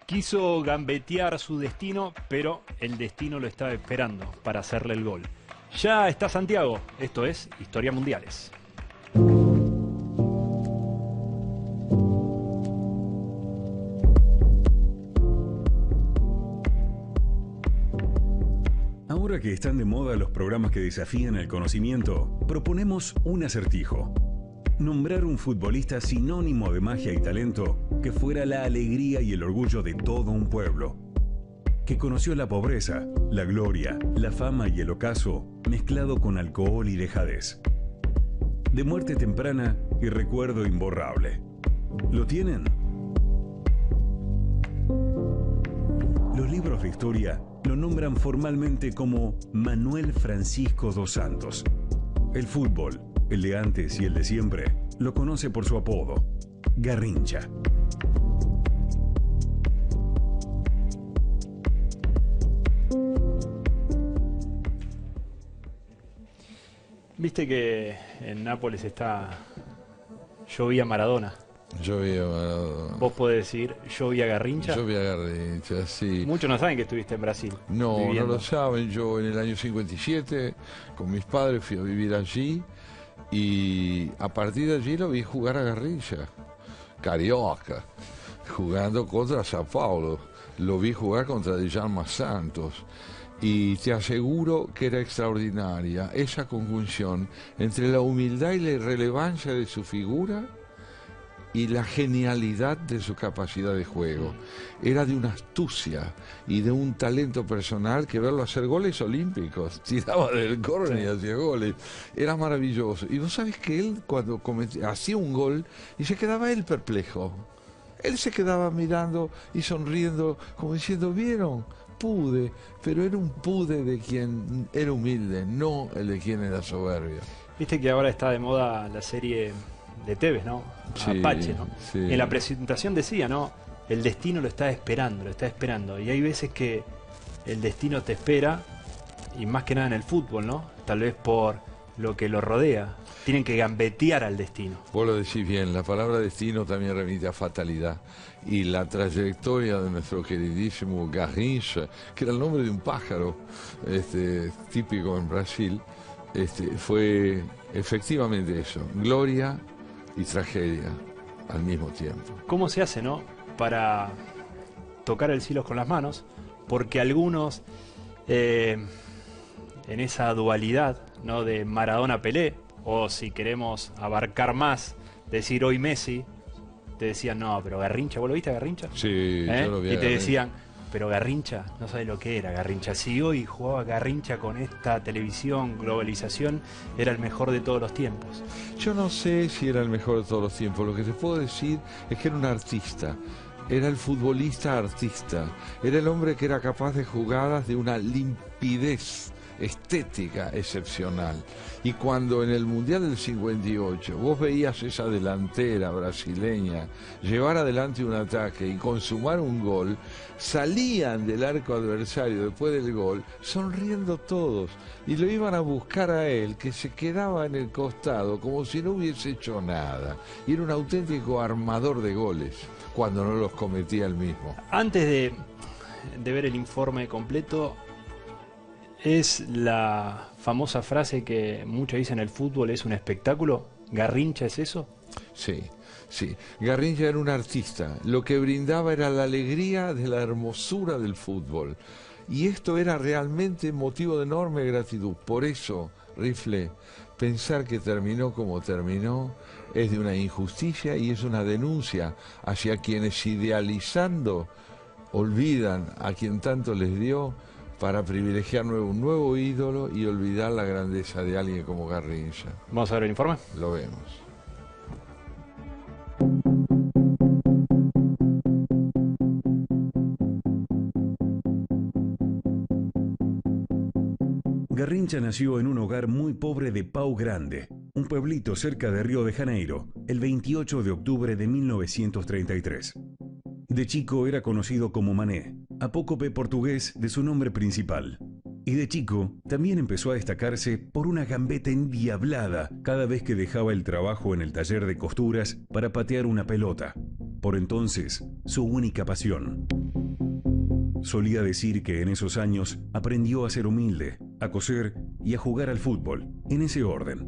Quiso gambetear su destino, pero el destino lo estaba esperando para hacerle el gol. Ya está Santiago, esto es Historia Mundiales. Ahora que están de moda los programas que desafían el conocimiento, proponemos un acertijo. Nombrar un futbolista sinónimo de magia y talento que fuera la alegría y el orgullo de todo un pueblo. Que conoció la pobreza, la gloria, la fama y el ocaso mezclado con alcohol y dejadez. De muerte temprana y recuerdo imborrable. ¿Lo tienen? Los libros de historia lo nombran formalmente como Manuel Francisco dos Santos. El fútbol, el de antes y el de siempre, lo conoce por su apodo, Garrincha. Viste que en Nápoles yo vi a Maradona. Yo vi a Maradona. Vos podés decir, yo vi a Garrincha. Yo vi a Garrincha, sí. Muchos no saben que estuviste en Brasil. No, viviendo. no lo saben. Yo en el año 57 con mis padres fui a vivir allí y a partir de allí lo vi jugar a Garrincha, Carioca, jugando contra Sao Paulo. Lo vi jugar contra Djalma Santos. Y te aseguro que era extraordinaria esa conjunción entre la humildad y la irrelevancia de su figura y la genialidad de su capacidad de juego. Era de una astucia y de un talento personal que verlo hacer goles olímpicos. Tiraba del córner y hacía goles. Era maravilloso. Y vos sabés que él cuando hacía un gol y se quedaba él perplejo. Él se quedaba mirando y sonriendo como diciendo, ¿vieron? Pude, pero era un pude de quien era humilde, no el de quien era soberbio. Viste que ahora está de moda la serie de Tevez, ¿no? Sí, Apache, ¿no? sí. En la presentación decía, ¿no? El destino lo está esperando, lo está esperando. Y hay veces que el destino te espera, y más que nada en el fútbol, ¿no? Tal vez por lo que lo rodea. Tienen que gambetear al destino. Vos lo decís bien, la palabra destino también remite a fatalidad. Y la trayectoria de nuestro queridísimo Garrincha, que era el nombre de un pájaro típico en Brasil, fue efectivamente eso, gloria y tragedia al mismo tiempo. ¿Cómo se hace, no? Para tocar el cielo con las manos, porque algunos, en esa dualidad, ¿no? De Maradona-Pelé, o si queremos abarcar más, decir hoy Messi, te decían, no, pero Garrincha, ¿vos lo viste a Garrincha? Sí, yo lo vi a Y te Garrincha. decían, pero Garrincha, no sabes lo que era Garrincha. Si hoy jugaba Garrincha con esta televisión, globalización, era el mejor de todos los tiempos. Yo no sé si era el mejor de todos los tiempos, lo que te puedo decir es que era un artista. Era el futbolista artista, era el hombre que era capaz de jugadas de una limpidez estética excepcional. Y cuando en el Mundial del 58 vos veías esa delantera brasileña llevar adelante un ataque y consumar un gol, salían del arco adversario después del gol sonriendo todos y lo iban a buscar a él, que se quedaba en el costado como si no hubiese hecho nada, y era un auténtico armador de goles cuando no los cometía él mismo. Antes de ver el informe completo, es la famosa frase que muchos dicen: el fútbol es un espectáculo. ¿Garrincha es eso? Sí, sí. Garrincha era un artista. Lo que brindaba era la alegría de la hermosura del fútbol. Y esto era realmente motivo de enorme gratitud. Por eso, Rifle, pensar que terminó como terminó es de una injusticia y es una denuncia hacia quienes, idealizando, olvidan a quien tanto les dio para privilegiar un nuevo ídolo y olvidar la grandeza de alguien como Garrincha. Vamos a ver el informe. Lo vemos. Garrincha nació en un hogar muy pobre de Pau Grande, un pueblito cerca de Río de Janeiro, el 28 de octubre de 1933. De chico era conocido como Mané, apócope portugués de su nombre principal. Y de chico también empezó a destacarse por una gambeta endiablada cada vez que dejaba el trabajo en el taller de costuras para patear una pelota. por entonces, su única pasión. Solía decir que en esos años aprendió a ser humilde, a coser y a jugar al fútbol, en ese orden.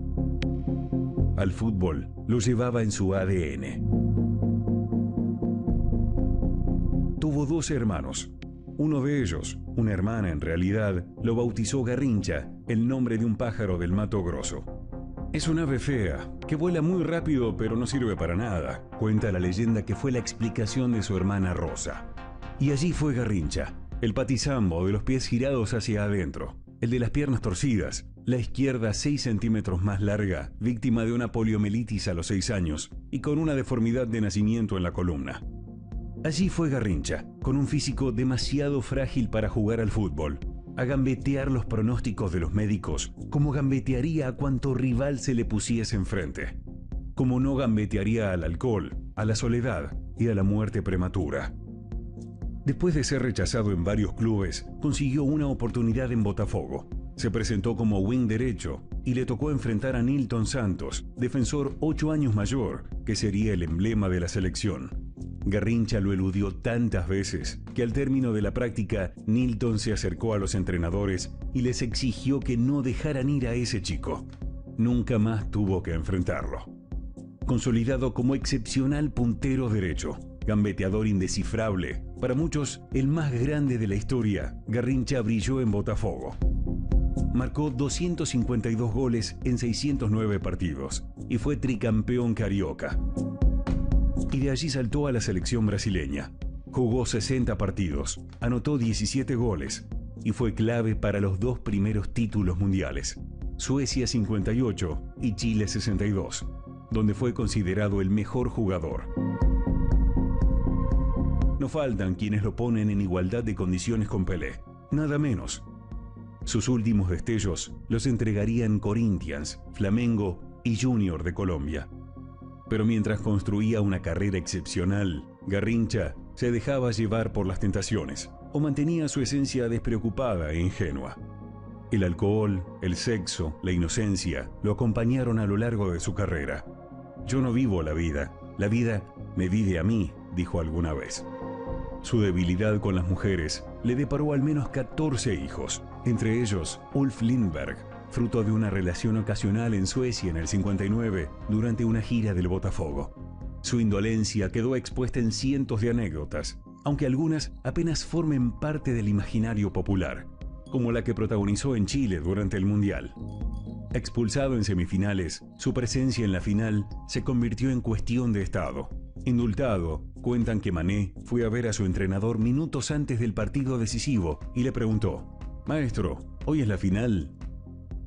Al fútbol lo llevaba en su ADN. Tuvo 12 hermanos. Uno de ellos, una hermana en realidad, lo bautizó Garrincha, el nombre de un pájaro del Mato Grosso. Es un ave fea, que vuela muy rápido pero no sirve para nada. Cuenta la leyenda que fue la explicación de su hermana Rosa. Y allí fue Garrincha, el patizambo de los pies girados hacia adentro, el de las piernas torcidas, la izquierda 6 centímetros más larga, víctima de una poliomielitis a los 6 años y con una deformidad de nacimiento en la columna. Allí fue Garrincha, con un físico demasiado frágil para jugar al fútbol, a gambetear los pronósticos de los médicos, como gambetearía a cuanto rival se le pusiese enfrente. Como no gambetearía al alcohol, a la soledad y a la muerte prematura. Después de ser rechazado en varios clubes, consiguió una oportunidad en Botafogo. Se presentó como wing derecho y le tocó enfrentar a Nilton Santos, defensor 8 años mayor, que sería el emblema de la selección. Garrincha lo eludió tantas veces que al término de la práctica, Nilton se acercó a los entrenadores y les exigió que no dejaran ir a ese chico. Nunca más tuvo que enfrentarlo. Consolidado como excepcional puntero derecho, gambeteador indescifrable, para muchos el más grande de la historia, Garrincha brilló en Botafogo. Marcó 252 goles en 609 partidos y fue tricampeón carioca. Y de allí saltó a la selección brasileña. Jugó 60 partidos, anotó 17 goles y fue clave para los 2 primeros títulos mundiales, Suecia 58 y Chile 62, donde fue considerado el mejor jugador. No faltan quienes lo ponen en igualdad de condiciones con Pelé, nada menos. Sus últimos destellos los entregarían Corinthians, Flamengo y Junior de Colombia. Pero mientras construía una carrera excepcional, Garrincha se dejaba llevar por las tentaciones o mantenía su esencia despreocupada e ingenua. El alcohol, el sexo, la inocencia lo acompañaron a lo largo de su carrera. Yo no vivo la vida me vive a mí, dijo alguna vez. Su debilidad con las mujeres le deparó al menos 14 hijos, entre ellos Ulf Lindberg, fruto de una relación ocasional en Suecia en el 59 durante una gira del Botafogo. Su indolencia quedó expuesta en cientos de anécdotas, aunque algunas apenas formen parte del imaginario popular, como la que protagonizó en Chile durante el Mundial. Expulsado en semifinales, su presencia en la final se convirtió en cuestión de estado. Indultado, cuentan que Mané fue a ver a su entrenador minutos antes del partido decisivo y le preguntó: «Maestro, ¿hoy es la final?».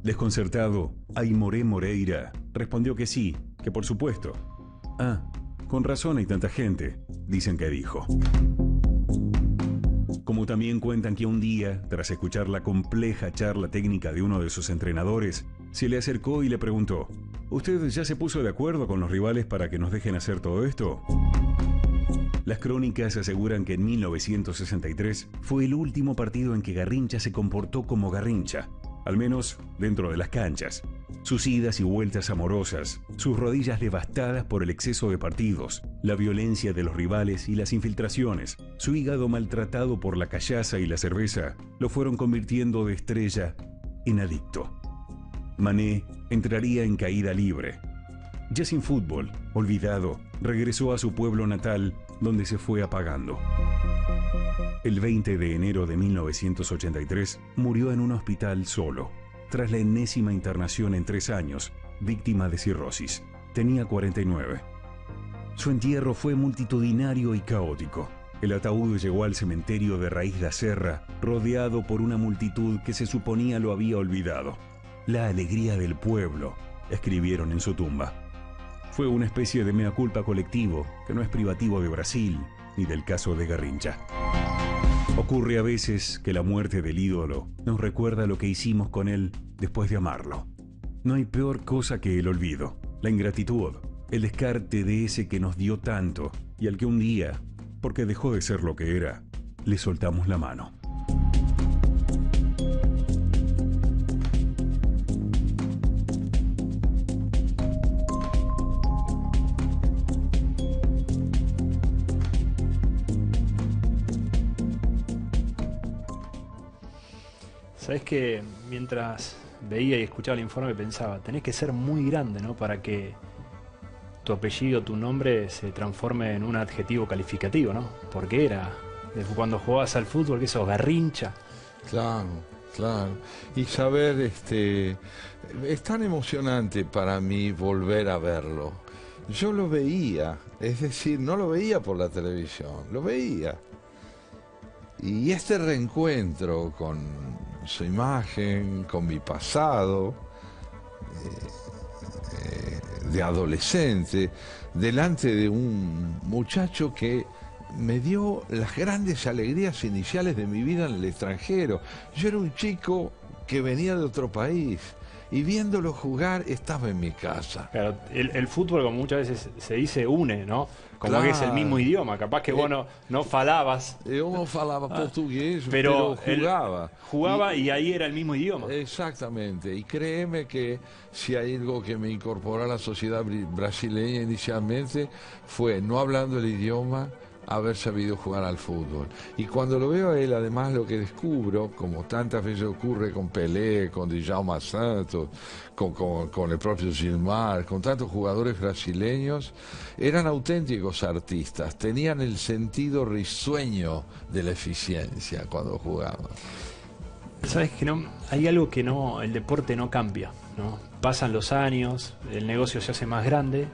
Desconcertado, Aimoré Moreira respondió que sí, que por supuesto. «Ah, con razón hay tanta gente», dicen que dijo. Como también cuentan que un día, tras escuchar la compleja charla técnica de uno de sus entrenadores, se le acercó y le preguntó: «¿Usted ya se puso de acuerdo con los rivales para que nos dejen hacer todo esto?». Las crónicas aseguran que en 1963 fue el último partido en que Garrincha se comportó como Garrincha, al menos dentro de las canchas. Sus idas y vueltas amorosas, sus rodillas devastadas por el exceso de partidos, la violencia de los rivales y las infiltraciones, su hígado maltratado por la callaza y la cerveza, lo fueron convirtiendo de estrella en adicto. Mané entraría en caída libre. Ya sin fútbol, olvidado, regresó a su pueblo natal, donde se fue apagando. El 20 de enero de 1983 murió en un hospital solo, tras la enésima internación en 3 años, víctima de cirrosis. Tenía 49. Su entierro fue multitudinario y caótico. El ataúd llegó al cementerio de Raíz da Serra, rodeado por una multitud que se suponía lo había olvidado. «La alegría del pueblo», escribieron en su tumba. Fue una especie de mea culpa colectivo, que no es privativo de Brasil ni del caso de Garrincha. Ocurre a veces que la muerte del ídolo nos recuerda lo que hicimos con él después de amarlo. No hay peor cosa que el olvido, la ingratitud, el descarte de ese que nos dio tanto y al que un día, porque dejó de ser lo que era, le soltamos la mano. Sabés que mientras veía y escuchaba el informe pensaba, tenés que ser muy grande, ¿no? Para que tu apellido, tu nombre se transforme en un adjetivo calificativo, ¿no? Porque era, desde cuando jugabas al fútbol, que sos garrincha. Claro, claro. Y saber, es tan emocionante para mí volver a verlo. Yo lo veía, es decir, no lo veía por la televisión, lo veía. Y este reencuentro con su imagen, con mi pasado, de adolescente, delante de un muchacho que me dio las grandes alegrías iniciales de mi vida en el extranjero. Yo era un chico que venía de otro país y viéndolo jugar estaba en mi casa. Claro, el fútbol, como muchas veces se dice, une, ¿no? Como Claro. que es el mismo idioma. Capaz que vos no falabas, Yo no falaba portugués, pero pero jugaba. jugaba y ahí era el mismo idioma. Exactamente, y créeme que si hay algo que me incorporó a la sociedad brasileña inicialmente fue, no hablando el idioma, haber sabido jugar al fútbol. Y cuando lo veo a él, además lo que descubro, como tantas veces ocurre con Pelé, con Djalma Santos, con el propio Gilmar, con tantos jugadores brasileños, eran auténticos artistas, tenían el sentido risueño de la eficiencia cuando jugaban. Sabes que no, hay algo que no, el deporte no cambia, ¿no? Pasan los años, el negocio se hace más grande,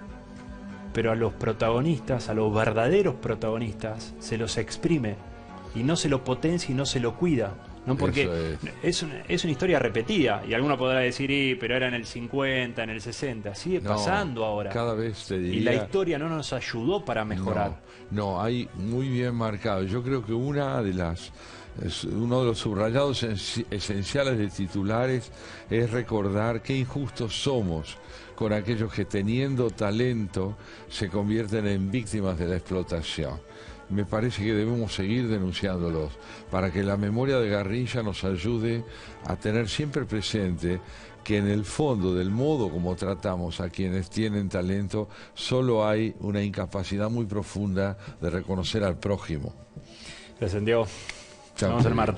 pero a los protagonistas, a los verdaderos protagonistas, se los exprime y no se lo potencia y no se lo cuida, ¿no? Porque es una historia repetida y alguno podrá decir, pero era en el 50, en el 60, sigue pasando ahora. Cada vez te diría, y la historia no nos ayudó para mejorar. No, hay muy bien marcado. Yo creo que uno de los subrayados esenciales de titulares es recordar qué injustos somos con aquellos que teniendo talento se convierten en víctimas de la explotación. Me parece que debemos seguir denunciándolos para que la memoria de Garrincha nos ayude a tener siempre presente que en el fondo del modo como tratamos a quienes tienen talento solo hay una incapacidad muy profunda de reconocer al prójimo. Gracias, Santiago. Chao, Nos vemos el martes.